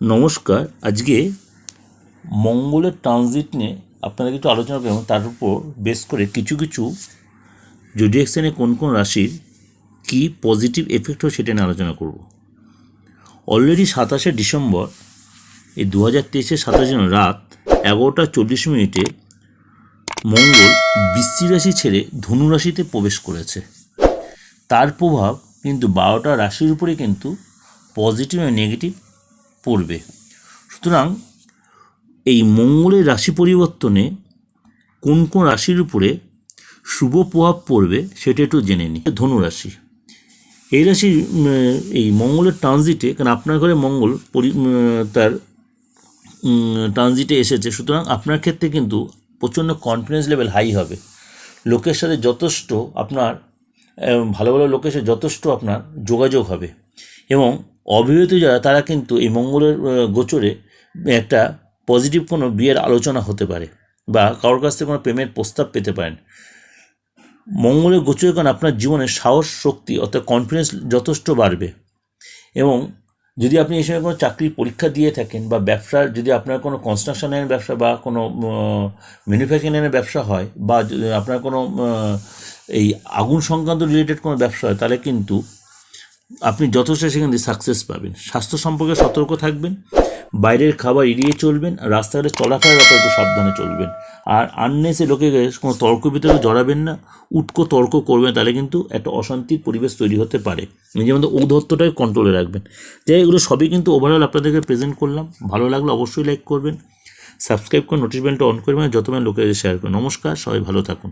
নমস্কার। আজকে মঙ্গলের ট্রানজিট নিয়ে আপনাদের কিছু আলোচনা করব, তার উপর বেস করে কিছু কিছু জোডিয়াক সাইনে কোন কোন রাশির কি পজিটিভ এফেক্ট হয় সেটা নিয়ে আলোচনা করব। অলরেডি 27শে ডিসেম্বর এই 2023-এর 27 রাত 11:40 মঙ্গল বৃশ্চিক রাশি ছেড়ে ধনু রাশিতে প্রবেশ করেছে। তার প্রভাব কিন্তু 12টা রাশির উপরে কিন্তু পজিটিভ আর নেগেটিভ পড়বে। সুতরাং এই মঙ্গলের রাশি পরিবর্তনে কোন কোন রাশির উপরে শুভ প্রভাব পড়বে সেটা একটু জেনে নিই। ধনু রাশি, এই রাশির এই মঙ্গলের ট্রানজিটে, কারণ আপনার ঘরে মঙ্গল তার ট্রানজিটে এসেছে, সুতরাং আপনার ক্ষেত্রে কিন্তু প্রচণ্ড কনফিডেন্স লেভেল হাই হবে। লোকের সাথে যথেষ্ট আপনার ভালো ভালো লোকের সাথে যথেষ্ট আপনার যোগাযোগ হবে এবং অবিবাহিত যারা তারা কিন্তু এই মঙ্গলের গোচরে একটা পজিটিভ কোনো বিয়ের আলোচনা হতে পারে বা কারোর কাছ থেকে কোনো প্রেমের প্রস্তাব পেতে পারেন। মঙ্গলের গোচরের কারণে আপনার জীবনে সাহস, শক্তি অর্থাৎ কনফিডেন্স যথেষ্ট বাড়বে এবং যদি আপনি এই সময় কোনো চাকরির পরীক্ষা দিয়ে থাকেন বা ব্যবসার, যদি আপনার কোনো কনস্ট্রাকশন লাইনের ব্যবসা বা কোনো ম্যানুফ্যাকচারিং লাইনের ব্যবসা হয় বা আপনার কোনো এই আগুন সংক্রান্ত রিলেটেড কোনো ব্যবসা হয়, তাহলে কিন্তু আপনি যথেষ্ট সেখান থেকে সাকসেস পাবেন। স্বাস্থ্য সম্পর্কে সতর্ক থাকবেন, বাইরের খাবার এড়িয়ে চলবেন, আর রাস্তাঘাটে চলাফেরার ব্যাপারে একটু সাবধানে চলবেন। আর আননেসে লোকের কোনো তর্ক ভিতরে জড়াবেন না, উটকো তর্ক করবেন, তাহলে কিন্তু একটা অশান্তির পরিবেশ তৈরি হতে পারে। নিজের মধ্যে ঔদ্ধত্যটাই কন্ট্রোলে রাখবেন। যাই এগুলো সবই কিন্তু ওভারঅল আপনাদেরকে প্রেজেন্ট করলাম। ভালো লাগলে অবশ্যই লাইক করবেন, সাবস্ক্রাইব করে নোটিফিকেশনটা অন করবেন, যত লোকের শেয়ার করবেন। নমস্কার, সবাই ভালো থাকুন।